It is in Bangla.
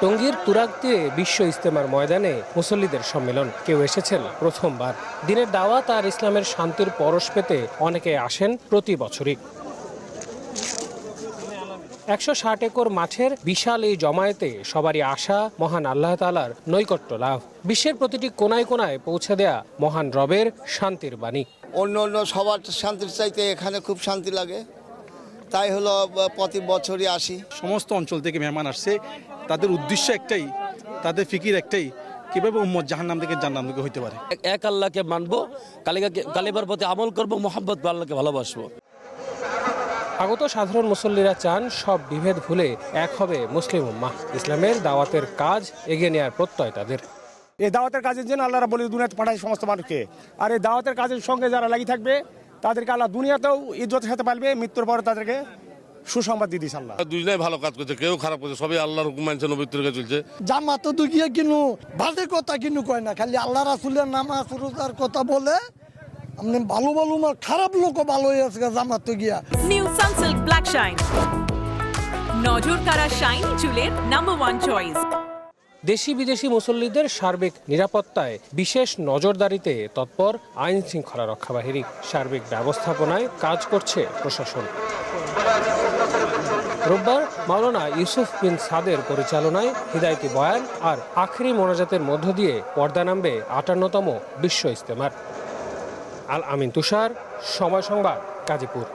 টঙ্গীর তুরাগতে বিশ্ব ইজতেমার ময়দানে মুসল্লিদের সম্মেলন। কেউ এসেছেন প্রথমবার। দিনের দাওয়াত আর ইসলামের শান্তির পরশ পেতে অনেকে আসেন প্রতি বছরই। ১৬০ একর মাঠের বিশাল এই জমায়েতে সবারই আশা মহান আল্লাহ তাআলার নৈকট্য লাভ, বিশ্বের প্রতিটি কোনায় কোনায় পৌঁছে দেয়া মহান রবের শান্তির বাণী। অন্য সবার শান্তির চাইতে এখানে খুব শান্তি লাগে, তাই হলো প্রতি বছরই আসি। সমস্ত অঞ্চল থেকে মেহমান আসছে, তাদের উদ্দেশ্য একটাই, তাদের ফিকির একটাই, কিভাবে উম্মত জাহান্নাম থেকে জান্নাতে হইতে পারে। এক আল্লাহকে মানবো, কালিমার প্রতি আমল করবো, মোহাম্মত আল্লাহকে ভালোবাসবো। আগত সাধারণ মুসল্লিরা চান সব বিভেদ ভুলে এক হবে মুসলিম উম্মাহ। ইসলামের দাওয়াতের কাজ এগিয়ে নেওয়ার প্রত্যয় তাদের। এই দাওয়াতের কাজের জন্য আল্লাহ রাব্বুল দুনিয়াতে পাঠায় সমস্ত মানুষকে, আর এই দাওয়াতের কাজের সঙ্গে যারা লাগি থাকবে তাদেরকে আল্লাহ দুনিয়াতেও ইজ্জতের সাথে পালবে, মৃত্যুর পরে তাদেরকে সুসংবাদ দিয়ে দিয়েছে আল্লাহ। দুজনেই ভালো কাজ করছে, কেউ খারাপ করছে, সবই আল্লাহর হুকুম মানছে, নবীর তরিকা চলছে। জামাত তো গিয়ে কিনু ভালো কথা কিনু কয় না, খালি আল্লাহ রাসূলের নামাজ রোজার কথা বলে। আপনি ভালো খারাপ লোকও ভালো হয়ে আছে জামাত তো গিয়া। নিউ সানসিল্ক ব্ল্যাক শাইন, নজর কাড়া শাইনি চুলের নাম্বার 1 চয়েস। দেশি বিদেশি মুসল্লিদের সার্বিক নিরাপত্তায় বিশেষ নজরদারিতে তৎপর আইন শৃঙ্খলা রক্ষা বাহিনী। সার্বিক ব্যবস্থাপনায় কাজ করছে প্রশাসন। রোববার মাওলানা ইউসুফ বিন সাদের পরিচালনায় হিদায়তি বয়ান আর আখেরি মোনাজাতের মধ্য দিয়ে পর্দা নামবে ৫৮তম বিশ্ব ইজতেমার। আল আমিন তুষার, সময় সংবাদ, গাজীপুর।